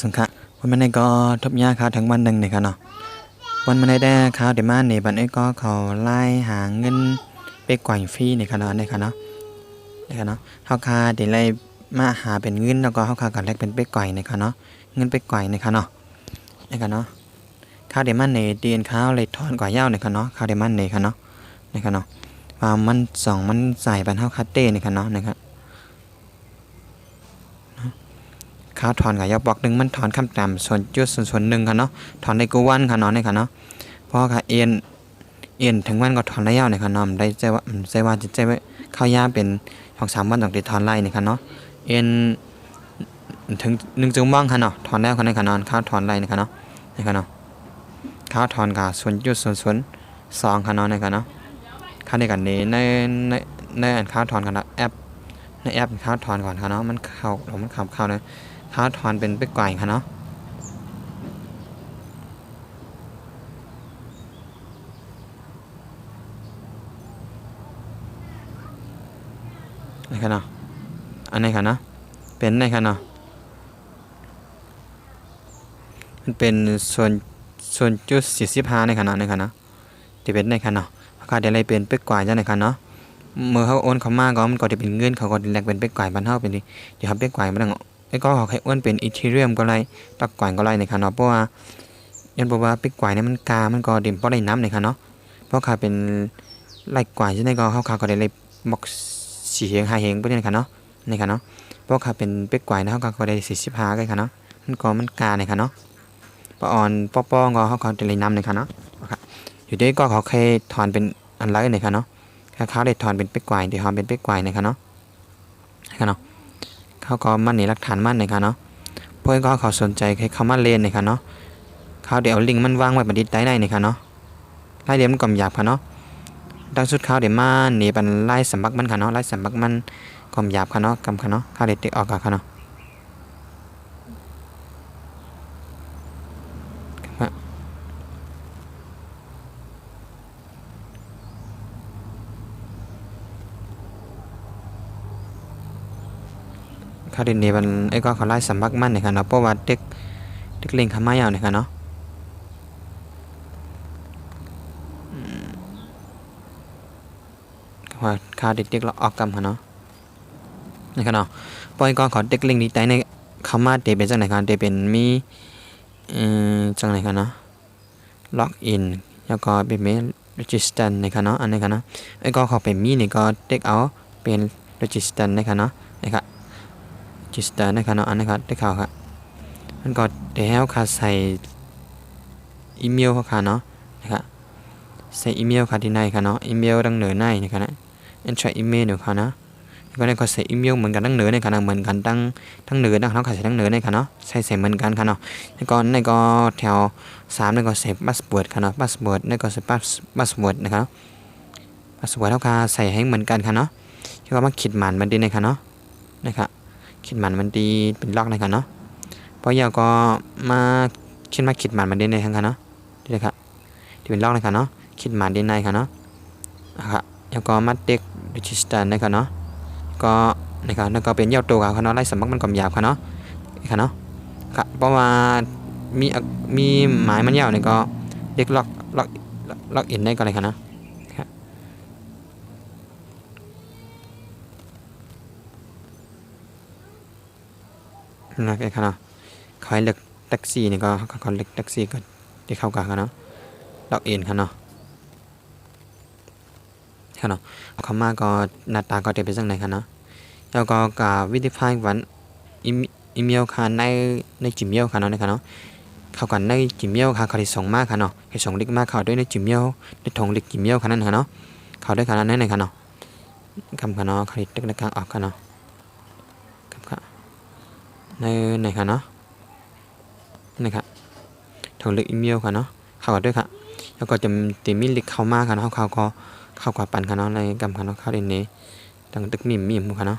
สังขะวันมันในก็ทบยาข้าวทั้งวันหนึ่งเนี่ยค่ะเนาะวันมันได้ข้าวเดมาเนี่ยบัดนี้ก็เขาไล่หาเงินไปกว่างฟรีเนี่ยค่ะเนาะเนี่ยค่ะเนาะเนี่ยค่ะเนาะเฮาคาเดี๋ยวไล่มาหาเป็นเงินแล้วก็เฮาคากันแลกเป็นไปกว่างเนี่ยค่ะเนาะเงินไปกว่างเนี่ยค่ะเนาะเนี่ยค่ะเนาะข้าวเดมันเนี่ยเดียนข้าวเลยถอนกว่ายาวเนี่ยค่ะเนาะข้าวเดมันเนี่ยค่ะเนาะเนี่ยค่ะเนาะว่ามัน2มันใส่บันเฮาคาเต้เนี่ยค่ะเนาะนะครับข้าวถอนกับยาบอกหนึ่งมันถอนคำต่ำส่วนจุดส่วนหนึ่งค่ะเนาะถอนได้กูวันค่ะเนาะเนี่ยค่ะเนาะเพราะค่ะเอ็นถึงวันก็ถอนได้ยาวเนี่ยค่ะเนาะได้ใจว่าจะใจว่าข้าวยาเป็น2-3วันต้องได้ถอนไล่เนี่ยค่ะเนาะเอ็นถึง1 ชั่วโมงค่ะเนาะถอนแล้วค่ะเนี่ยค่ะเนาะข้าวถอนไล่เนี่ยค่ะเนาะเนี่ยค่ะเนาะข้าวถอนกับส่วนจุดส่วน2ค่ะเนาะเนี่ยค่ะเนาะข้าวในกันนี้ในอันข้าวถอนกันแอปในแอปข้าวถอนก่อนค่ะเนาะมันเข้าเลยข้าวถอนเป็นไปกว่างค่ะเนาะนี่ค่ะเนาะอันนี้ค่ะเนาะเป็นนี่ค่ะเนาะมันเป็นส่วนจุด45ในค่ะเนาะนี่ค่ะเนาะที่เป็นนี่ค่ะเนาะข้าวเดี๋ยวอะไรเป็นไปกว่างจ้ะนี่ค่ะเนาะเมื่อเขาโอนเข้ามาก็มันก็จะเป็นเงินเขาก็แลกเป็นไปกว่างบ้านเฮาเป็นดิเดี๋ยวครับไปกว่างบ่ต้องไอ้ก็เขาให้โอนเป็นอีเธเรียมก็ไรตักกว่างก็ไรนี่ค่ะเนาะเพราะว่ายันบอกว่าไปกว่างเนี่ยมันกามันก็ดิ่มเพราะได้น้ำนี่ค่ะเนาะเพราะข้าเป็นไล่กว่างจังได๋ก็เขาก็ได้เลยบอก4 เฮง5 เฮงบ่ได้ค่ะเนาะนี่ค่ะเนาะเพราะข้าเป็นไปกว่างนะเขาก็ได้45กันค่ะเนาะมันกานี่ค่ะเนาะปออนป้อๆก็เขาก็ได้เลยน้ำนี่ค่ะเนาะอยู่ได้ก็เขาเคยถอนเป็นอันไรนี่ค่ะเนาะเขาได้ถอนเป็นไปกว่างที่ถอนเป็นไปกว่างนี่ค่ะเนาะค่ะเนาะเขาก็มั่นในหลักฐานมั่นนี่ค่ะเนาะเพื่อนก็เขาสนใจให้เขามาเล่นนี่ค่ะเนาะเขาเดี๋ยวลิงก์มันวางไว้บัดนี้ได้นี่ค่ะเนาะไล่เดี๋ยวมันก็หยาบค่ะเนาะดังสุดเขาเดี๋ยวมาหนีเป็นไล่สมัครมันค่ะเนาะไล่สมัครมันก็หยาบค่ะเนาะกำค่ะเนาะเขาเดี๋ยวติ๊กออกค่ะเนาะเขาเดี๋ยวนี้เป็นไอ้ก็เขาไล่สมัครมันนี่ค่ะเนาะเพราะว่าเด็กลิงก์เขามาเอานี่ค่ะเนาะว่าเขาเด็กเราออกกำค่ะเนาะนี่ค่ะเนาะปล่อยก็ขอเด็กลิงก์นี้แต่ในเขามาเดี๋ยวเป็นจังไหนค่ะเดี๋ยวเป็นมีจังไหนค่ะเนาะล็อกอินแล้วก็เป็นเมล register ในค่ะเนาะอันนี้ค่ะเนาะไอ้ก็เขาเป็นมีนี่ก็เด็กเอาเป็น register ในค่ะเนาะนี่ค่ะ register ในค่ะเนาะอันนี้ค่ะเด็กเขาค่ะมันก็เดี๋ยวค่ะใส่อีเมลค่ะเนาะนะครับใส่อีเมลค่ะที่ในค่ะเนาะอีเมลดังเหนือในนี่ค่ะนะ enter email ค่ะนะก็ได้ก็ใส่อีเมลเหมือนกันทั้งเหนือในค่ะเหมือนกันทั้งเหนือทั้งเขาใส่ทั้งเหนือในค่ะเนาะใส่เหมือนกันค่ะเนาะแล้วก็ในก็แถว3ในก็ใส่ password ค่ะเนาะ password ในก็ใส่ password นะครับ password เท่ากับใส่ให้เหมือนกันค่ะเนาะแล้วก็มาขีดหมันมันดีในค่ะเนาะนะครับขีดหมันมันดีเป็นล็อกในค่ะเนาะพอยาวก็มาเช่นมาขีดหมันมันดีในค่ะเนาะนี่นะครับที่เป็นล็อกในค่ะเนาะขีดหมันดีในค่ะเนาะนะครับแล้วก็มาเด็ก register ในค่ะเนาะก็นะครับแล้วก็เป็นยาวตัวค่ะเนาะไล่สมัครมันก็หยาบค่ะเนาะค่ะเนาะครับเพราะว่ามีหมายมันยาวนี่ก็เด็กล็อกอินได้ก็เลยค่ะเนาะนะครับเนาะคอยเลือกแท็กซี่นี่ก็เขาเลือกแท็กซี่ก็ที่เข้ากันค่ะเนาะล็อกอินค่ะเนาะค่ะเนาะเข้ามาก็หน้าตาก็จะเป็นจังได๋ค่ะเนาะแล้วก็วิธีฟังวันอีเมลค่ะใน Gmail ค่ะเนาะนี่ค่ะเนาะเข้ากันใน Gmail ค่ะเขาได้ส่งมาค่ะเนาะให้ส่งลิงก์มาเข้าด้วยใน Gmail ในถุงลิงก์ Gmail ค่ะนั่นค่ะเนาะเข้าด้วยค่ะนั่นค่ะเนาะคำค่ะเนาะคลิกในกลางออกค่ะเนาะครับค่ะในค่ะเนาะนี่ค่ะถุงลิงก์อีเมลค่ะเนาะเข้ากันด้วยค่ะแล้วก็จะมีลิงก์เข้ามาค่ะเนาะเขาก็เข้ากว่าปันค่ะเนาะในกำค่ะเนาะเข้าในนี้ตั้งตึกมีมค่ะเนาะ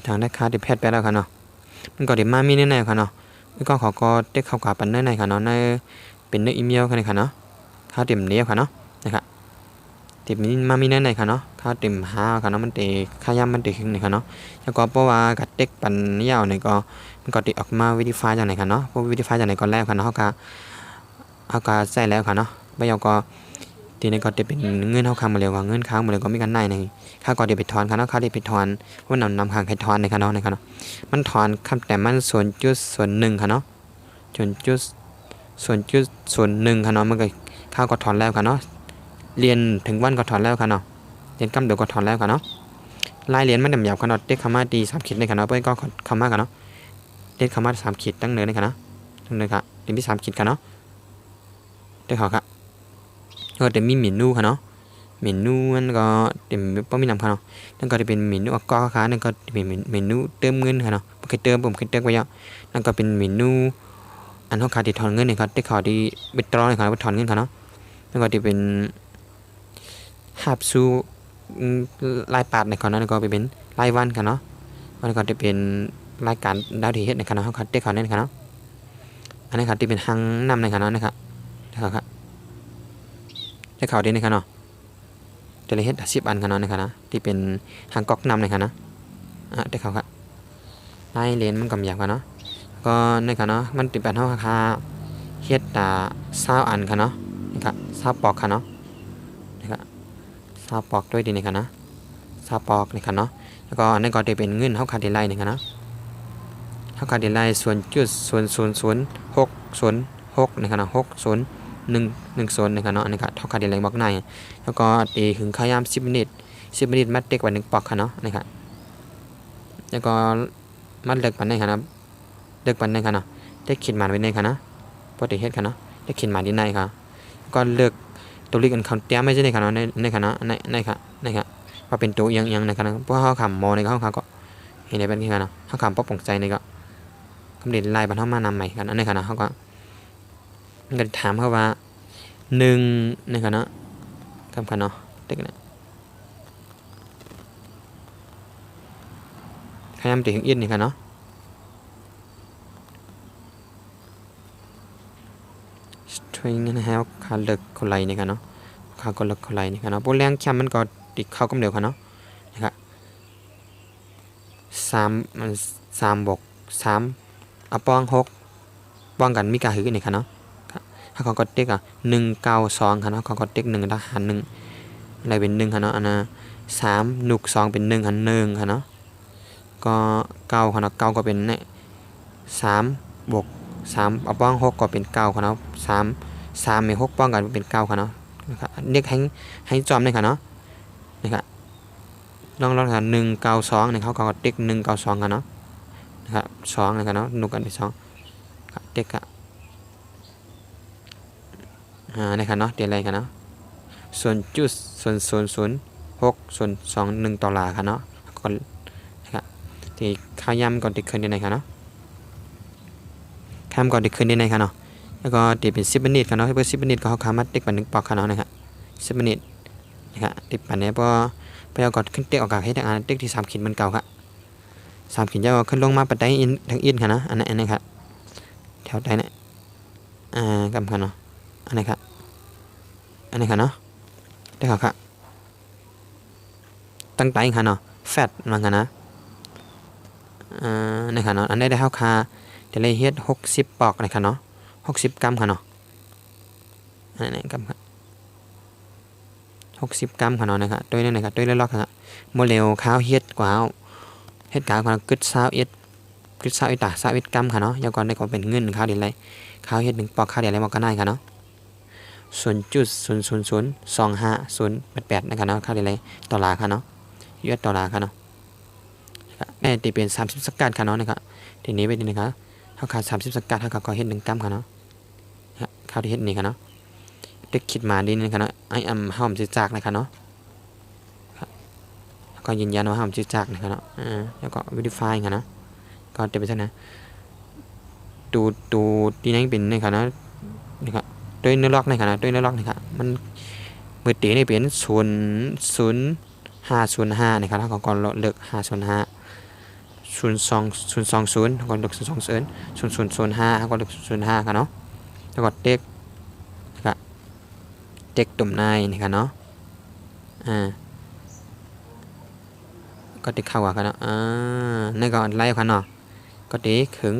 ทางได้ค่าดิแพทย์ไปแล้วค่ะเนาะมันก็เดี๋ยวมามีแน่ๆค่ะเนาะแล้วก็เขาก็ได้เข้ากว่าปันแน่ๆค่ะเนาะในเป็นในอีเมลค่ะนี่ค่ะเนาะค่าเต็มนี้ค่ะเนาะนะครับ ติมีมามีนั่นไหนค่ะเนาะข้าวเต็มหาค่ะเนาะมันเตะข้าย่ำมันเตะขึ้นไหนค่ะเนาะแล้วก็เพราะว่ากัดเด็กปันยาวเนี่ยก็มันก็ติออกมาวิธีฟ้าจากไหนค่ะเนาะเพราะวิธีฟ้าจากไหนก่อนแรกค่ะเนาะเขาก็ใส่แล้วค่ะเนาะไม่ยอมก็ทีนี้ก็จะเป็นเงินเท่าคำมาเร็วกว่าเงินค้างมาเร็วก็มีกันได้ในข้าก็เดี๋ยวไปถอนค่ะเนาะข้าเดี๋ยวไปถอนว่านำค้างให้ถอนในค่ะเนาะในค่ะเนาะมันถอนคำแต่มัน0.01ค่ะเนาะ0.1ค่ะเนาะมันก็ข้าก็ถอนแล้วค่ะเนาะเรียนถึงวันก็ถอนแล้วค่ะเนาะเรียนกำเดี๋ยวก็ถอนแล้วค่ะเนาะลายเหรียญมันหยาบค่ะเนาะเด็กคำว่าดี3 ขีดในค่ะเนาะเพื่อนก็คำว่าค่ะเนาะเด็กคำว่า3 ขีดตั้งเนื้อในค่ะเนาะตั้งเนื้อค่ะเรียนที่3 ขีดค่ะเนาะเด็กเขาค่ะก็จะมีเมนูค่ะเนาะเมนูมันก็จะป้อมีนำค่ะเนาะนั่นก็จะเป็นเมนูก็ค่ะนั่นก็เป็นเมนูเติมเงินค่ะเนาะเคยเติมผมเคยเติมไปแล้วนั่นก็เป็นเมนูอันเขาขาดที่ถอนเงินเนี่ยครับที่เขาที่บิดตรอเนี่ยครับถอนเงินค่ะเนาะนั่นก็จะเป็นหับซูรายปาดในค่ะเนาะนั่นก็เป็นรายวันค่ะเนาะมันก็จะเป็นรายการดาวที่เฮ็ดในค่ะเนาะเขาที่เขาเนี่ยค่ะเนาะอันนี้ครับที่เป็นหังนำในค่ะเนาะนะครับนะครับที่เขาที่ในค่ะเนาะจะเลยเฮ็ด10 อันค่ะเนาะนะคะนะที่เป็นหางก๊อกนำนะคะนะได้เขาค่ะลายเลนมันกำยาวค่ะเนาะก็นะคะเนาะมันติดแบบเท่าค่าเฮ็ด20 อันค่ะเนาะนะคะ20 ปอกค่ะเนาะนะคะ20 ปอกด้วยดีนะคะนะ20 ปอกนะคะเนาะแล้วก็อันนี้ก็จะเป็นเงินเท่าค่าเดลไลน์นะคะนะเท่าค่าเดลไลน์0.0000606นะคะเนาะ6010นะคะเนาะอันนี้ก็เท่าค่าเดลไลน์บล็อกในแล้วก็ตีถึงขยาม10 มิลมัดเด็กกว่า1 ปอกค่ะเนาะนะครับแล้วก็มัดเล็กปันในค่ะนะเล็กปันในค่ะเนาะได้ขีดหมานไว้ในค่ะนะพอได้เฮ็ดค่ะเนาะได้ขีดหมานที่ในค่ะก็เลือกตัวเลขอันคำเตี้ยไม่ใช่ในค่ะเนาะในค่ะเนาะในค่ะนะครับว่าเป็นตัวยังในค่ะนะเพราะเขาขำมอในเขาก็เห็นได้เป็นค่ะเนาะเขาขำป๊อปงใจในก็คำเด่นลายบันเทามานำใหม่กันในค่ะเนาะเขาก็ถามเขาว่า1ในค่ะเนาะคำค่ะเนาะเด็กนะขยามตีถึงอินนี่ค่ะเนาะช่วยเงินให้เขาเลิกคนไรนี่ค่ะเนาะเขาก็เลิกคนไรนี่ค่ะเนาะโปรแรงแคมมันก็ติดเข้ากับเดียวค่ะเนาะนะครับ3 บวก 3ปอง6ป้องกันมีการหือนี่ค่ะเนาะถ้าเขาก็เต็ก192ค่ะเนาะเขาก็เต็ก1ทหาร1อะไรเป็น1ค่ะเนาะอันน่ะ3หนุก2เป็น1หัน1ค่ะเนาะก็9ค่ะเนาะ9ก็เป็นเนี่ย3 บวก 3ป้อง6ก็เป็น9ค่ะเนาะ3มี6ป้องกันเป็น9ค่ะเนาะนะครับเรียกให้จอมได้ค่ะเนาะนะครับลองค่ะ192เนี่ยเขาก็เต็ก192ค่ะเนาะนะครับ2นะครับเนาะหนุกกันที่2ครับเต็กอะนะครับเนาะเดี๋ยวอะไรกันเนาะ0.000601ต่อลาค่ะเนาะก่อนนะครับที่ข้าย่ำก่อนติดขึ้นได้ไหนค่ะเนาะข้ามก่อนติดขึ้นได้ไหนค่ะเนาะแล้วก็ติดเป็น10 มิลค่ะเนาะเพื่อ10 มิลก็เขาขามัดติดปัน1 ปอกค่ะเนาะนะครับ10 มิลนะครับติดปันนี้พอไปเอาก่อนขึ้นเต็กออกให้ทางเต็กที่3 ขีดมันเก่าค่ะ3 ขีดจะขึ้นลงมาปัดได้อินทางอินค่ะนะอันนี้ครับแถวใต้เนี่ยกำค่ะเนาะอันนี้ครับอันนี้ค่ะเนาะได้ค่ะตั้งไตค่ะเนาะแฟตมันค่ะนะนี่ค่ะเนาะอันนี้ได้เท่าค่าจะเลยเฮ็ด60 ปอกนะคะเนาะ60 กรัมค่ะเนาะอันนี้กรัมค่ะ60 กรัมค่ะเนาะนะครับด้วยนี่นะครับด้วยล็อกค่ะโมเลลข้าวเฮ็ดกว่าเฮ็ดกาวกว่ากึด21ตา21 กรัมค่ะเนาะยาวก่อนได้ก็เป็นเงินข้าวเดี๋ยวไรข้าวเฮ็ด1 ปอกข้าวเดี๋ยวไรบอกกันได้ค่ะเนาะ0.00025088นะครับเนาะข้าวเดี๋ยวไรต่อลาค่ะเนาะUS ดอลลาร์ค่ะเนาะแม่ตีเป็น30 สกัดค่ะเนาะนะครับทีนี้ไปดีนะครับเท่ากับ30 สกัดเท่ากับก็เฮ็ด1 กรัมค่ะเนาะข้าวที่เฮ็ดนี่ค่ะเนาะเด็กคิดมาดีนี่ค่ะเนาะไอ้ห้อมจืดจากนะคะเนาะก็ยืนยันว่าห้อมจืดจากนะคะเนาะแล้วก็ verify ค่ะเนาะก็จะเป็นเท่านั้นดูดีนั่นเป็นนี่ค่ะเนาะนี่ค่ะด้วยเนื้อล็อกนี่ค่ะนะด้วยเนื้อล็อกนี่ค่ะมันมือตีนี่เป็น00505นะครับแล้วก็เลิก505 020ก็เลิก0005ก็เลิก005ค่ะเนาะแล้วก็เด็กนะครับเด็กตุ่มในนี่ค่ะเนาะ ก็ติเข้ากันเนาะนั่นก็ไล่กันเนาะก็เด็กถึง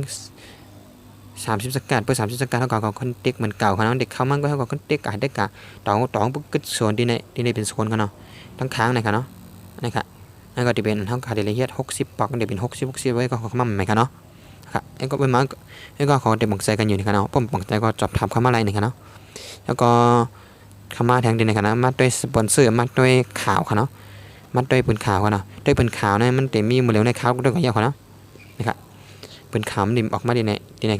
30 สกัดเพื่อ30 สกัดเท่ากับคนเด็กเหมือนเก่ากันเนาะเด็กเข้ามันก็เท่ากับคนเด็กเด็กกะตองปุ๊บกึศส่วนที่ในเป็นส่วนกันเนาะทั้งค้างนะครับเนาะนะครับนั่นก็จะเป็นเท่ากับเดลิเฮีย60 ปอกเดี๋ยวเป็น60ไว้ก็เข้ามาใหม่กันเนาะครับไอ้ก็เป็นมาไอ้ก็ขอเด็กบังใจกันอยู่นะครับเนาะผมบังใจก็จบทำเข้ามาอะไรนะครับเนาะแล้วก็เข้ามาแทงดีนะครับนะมัดด้วยสปอนเซอร์มัดด้วยข่าวครับเนาะมัดด้วยปืนข่าวกันเนาะด้วยปืนข่าวเนี่ยมันจะมีมือเร็วในข่าวก็ด้วยกันเยอะครับเนาะนะครับปืนข่าวมันออกมาดีใน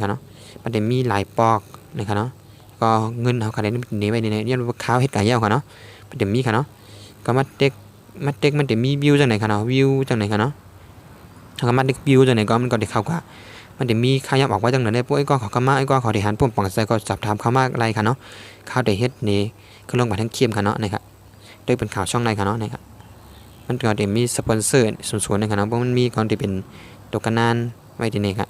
ครับเนาะมันจะมีหลายปอกนะครับเนาะก็เงินเขาขายได้หนีไปในเนี่ยข่าวเฮ็ดกันเยอะครับเนาะมันจะมีครับเนาะก็มัดเด็กมันจะมีวิวจากไหนครับเนาะวิวจากไหนครับเนาะถ้าก็มัดเด็กวิวจากไหนก็มันก็ได้เข้ากับมันจะมีข่าวยับออกไว้จากไหนได้พวกไอ้ก็เขาก็มาไอ้ก็เขาได้หันปุ่มปังใจก็จับทำเข้ามาอะไรครับเนาะข่าวได้เฮ็ดนี่คือลงมาทั้งเข้มครับเนาะนะครับด้วยเป็นข่าวช่องในครับเนาะนะครับมันก็จะมีสปอนเซอร์ส่วนๆนะครับเพราะมันมีก่อนที่เป็นตัวกันนานไว้ที่นี่ครับ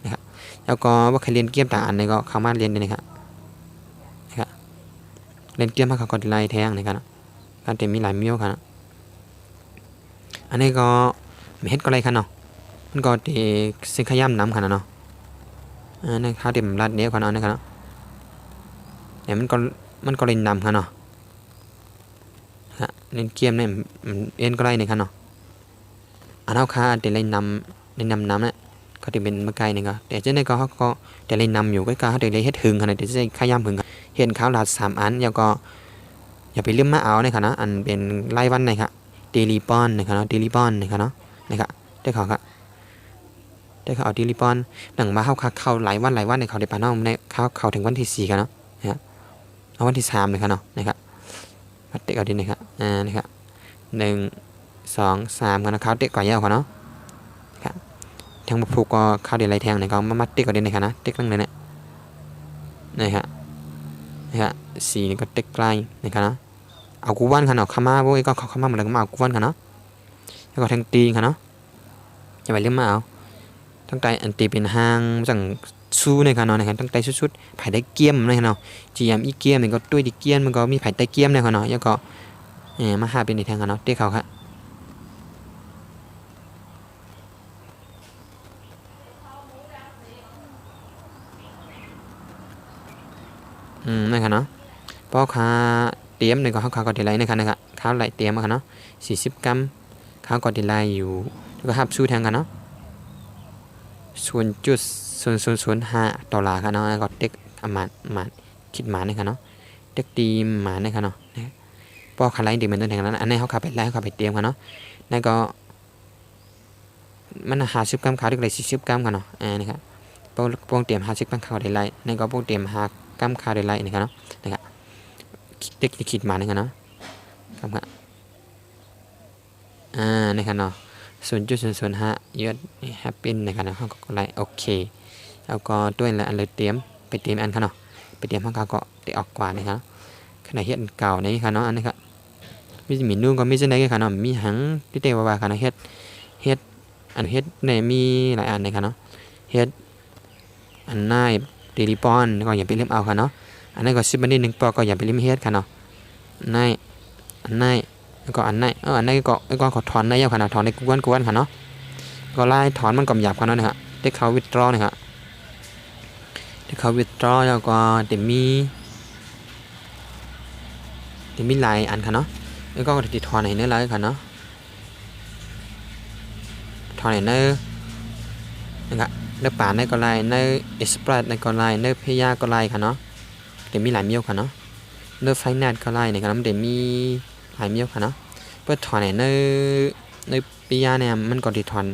นะครับแล้วก็ว่าใครเรียนเกมต่างอันนี้ก็เข้ามาเรียนได้นะครับเล่นเกมมาเขาก็ไล่แทงนะครับการเต็มมีหลายเมี้ยวครับอันนี้ก็เฮ็ดก็ไรครับเนาะมันก็ที่สิขย้ำน้ำครับเนาะนี่ข้าวเต็มรัดเนี้ยครับเนาะนะครับเนี่ยมันก็เล่นน้ำครับเนาะเล่นเกมเนี่ยเอ็นก็ไรเนี่ยครับเนาะอันเอาค่าเดี๋ยวเล่นน้ำเนี่ยก็จะเป็นเมื่อไกลนี่ก็แต่เจ้าเนี่ยก็เขาก็แต่เล่นนำอยู่ก็เขาเดี๋ยวเลยเฮ็ดหึงขนาดเดี๋ยวจะขย้ำหึงเห็นข้าวหลาด3 อันแล้วก็อย่าไปลืมมาเอาเนี่ยค่ะนะอันเป็นไล่วันนะครับเดลีปอนนะครับเนาะเดลีปอนนะครับเนาะนะครับได้ข่าวครับได้ข่าวเดลีปอนหนังมาเข้าหลายวันในเขาได้ปานน้องในเข้าถึงวันที่4กันเนาะนะครับเอาวันที่3เลยครับเนาะนะครับวัดเด็กเอาดีนะครับนะครับ1 2 3กันนะเขาเด็กก่อนยาวกันเนาะครับทางบุกก็เข้าเดี๋ยวไรแทงเนี่ยก็มามัดเด็กก่อนดีนะครับนะเด็กนั่งเลยเนี่ยนะครับ4นี่ก็เด็กไกลนะครับนะเอากูวันกันเนาะข้ามาโว้ยก็เข้ามาเหมือนกันมาเอากูวันกันเนาะแล้วก็แทงตีกันเนาะอย่าไปเรื่องมาเอาตั้งใจอันตีเป็นห้างจังสู้ในกันเนาะนะครับตั้งใจชุดๆไผ่ได้เกี้ยมในกันเนาะจีเอ็มอีเกี้ยมมันก็ด้วยดิเกี้ยมมันก็มีไผ่ได้เกี้ยมในกันเนาะแล้วก็มาหาเป็นในแทงกันเนาะเด็กเขาครับนะครับเนาะเพราะค่าเตรียมเนี่ยก็เขาก็ดีไลน์นะครับข้าวไหลเตรียมกันเนาะ40 กรัมข้าวก็ดีไลน์อยู่แล้วก็หับสู้แทงกันเนาะ0.0005 ดอลลาร์ครับเนาะก็เด็กอามาคิดมาเนี่ยครับเนาะเด็กตีมาเนี่ยครับเนาะเพราะค่าไลน์เดี๋ยวมันต้องแทงนั้นอันนี้เขาขับไปไลน์เขาขับไปเตรียมกันเนาะนั่นก็มัน50 กรัมข้าวเด็กเลย40 กรัมกันเนาะนะครับพวกเตรียม50 กรัมข้าวได้ไลน์นั่นก็พวกเตรียม5 กรัมข้าวได้ไลน์นะครับเนาะนะครับเด็กคิดมาเนี่ยครับเนาะครับนะครับเนาะ0.005 US แฮปปี้นะครับนะเขาก็ไลน์โอเคแล้วก็ด้วยละอันเลยเตรียมไปเตรียมอันครับเนาะไปเตรียมข้างก็ได้ออกกว่านะครับขณะเฮ็ดเก่านี่ครับเนาะอันนี้ครับมีนู่นก็มีจังได๋ครับเนาะมีหังที่เตว่าครับเนาะเฮ็ดอันเฮ็ดเนี่ยมีหลายอันนะครับเนาะเฮ็ดอันนายเดลิปอนก็อย่าไปลืมเอาครับเนาะอันนั้นก็10 บาท1 ปอกก็อย่าไปลืมเฮ็ดครับเนาะนายอันนายก็อันไหนก็ขอถอนได้ยังขนาดถอนในกวนค่ะเนาะก็ไล่ถอนมันก็หยาบกันเนาะนะครับได้เขาวิดรอนะครับได้เขาวิดรอแล้วก็เดี๋ยวมีลายอันค่ะเนาะแล้วก็ติดถอนให้เนื้อลายค่ะเนาะถอนให้เนื้อนะครับเนื้อป่าในก็ลายเนื้อเอสเปรสในก็ลายเนื้อพยาก็ลายค่ะเนาะเดี๋ยวมีหลายเมี่ยวค่ะเนาะเนื้อไฟแนตก็ลายนะครับเดี๋ยวมีหลายเมี่ยวค่ะเนาะเพื่อถอนในปียาเนี่ยมันก็ติดถอน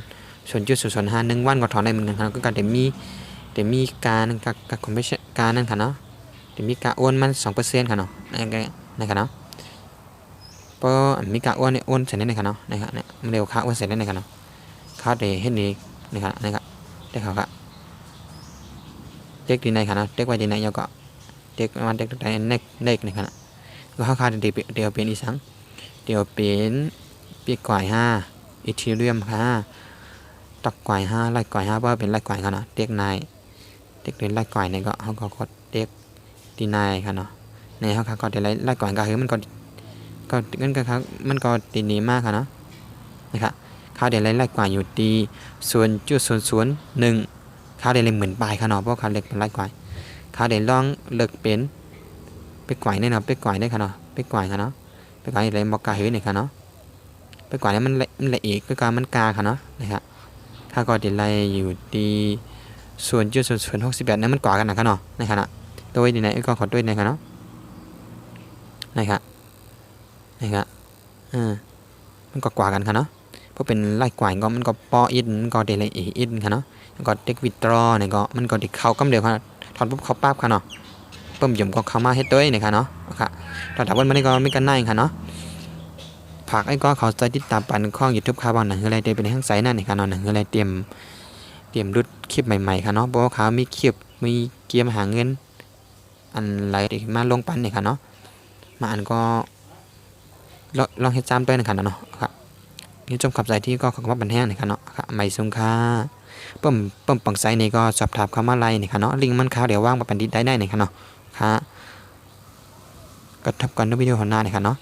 0.005 1 วันก็ถอนได้เหมือนกันครับก็เดี๋ยวมีการกับคอมเพรสการนั่นค่ะเนาะเดี๋ยวมีการอ้วนมัน 2% ค่ะเนาะนะครับเนาะเพราะมีการอ้วนเนี่ยอ้วนเสร็จได้ค่ะเนาะนะครับเนี่ยมันเร็วค่าอ้วนเสร็จได้ค่ะเนาะค่าเดี๋ยวเฮ็ดนี่นะครับได้ค่ะครับเด็กดีในค่ะเนาะเด็กไว้ดีในแล้วก็เด็กมันเด็กในเน็กนะครับก็ค่าเดี๋ยวเป็นอีสังเดี๋ยวเป็นปีกก่อย5อีเทเรียมตักก่อย5ไล่ก่อย5ว่าเป็นไล่ก่อยเขาเนาะเด็กนายเด็กเรียนไล่ก่อยเนี่ยก็เขาก็กดเด็กดีนายค่ะเนาะในเขาก็ได้ไล่ก่อยก็คือมันก็ ก็งั้นก็ครับมันก็ตีนี้มากค่ะเนาะนะครับค่าเดลัยไล่กว่าอยู่ที่0.001ค่าเดลัยเหมือนปลายค่ะเนาะเพราะค่าเล็กเป็นไล่กว่าค่าเดลองเลิกเป็นไปกว่าเนี่ยเนาะไปกว่าได้ค่ะเนาะไปกว่าค่ะเนาะไปกว่าอะไรบอกกาหือเนี่ยค่ะเนาะไปกว่านี้มันละเอียดไปกว่ามันกาค่ะเนาะนะครับค่าก็เดลัยอยู่ที่0.0068นั่นมันกว่ากันนะครับเนาะนะครับนะโดยในไหนก็ขอด้วยนะครับเนาะนะครับนะครับมันก็กว่ากันค่ะเนาะเพราะเป็นไล่กว่าก็มันก็ปออินมันก็เดลัยอินค่ะเนาะก็เด็กวิดรอเนี่ยก็มันก็เด็กเข้ากำเดียวค่ะถอนปุ๊บเข้าปั๊บค่ะเนาะเพิ่มยมก็เข้ามาเฮ็ดด้วยนะคะเนาะค่ะตอนดับวันมันก็ไม่กันได้ค่ะเนาะผักไอ้ก็เขาใจติดตามปันข้อง YouTube คาร์บอนหนังอะไรเตเป็นทั้งไซนั่นนี่ค่ะเนาะหนังอะไรเตรียมรุดคลิปใหม่ๆค่ะเนาะเพราะว่าเขามีคลิปมีเกมหาเงินอันไรมาลงปันนี่ค่ะเนาะมาอันก็ลองเฮ็ดจำด้วยนะคะเนาะค่ะนี่จมขับใจที่ก็ขอบคุณบันแห้งนะคะเนาะค่ะไม่ซุงค่าเพิ่มปังไซนี่ก็สอบถามเข้ามาไลน์นี่ค่ะเนาะลิงก์มันเขาเดี๋ยวว่างมาปันดิได้นี่ค่ะเนาะค่ะก็ทับกันในวิดีโอหน้านี่ค่ะเนาะ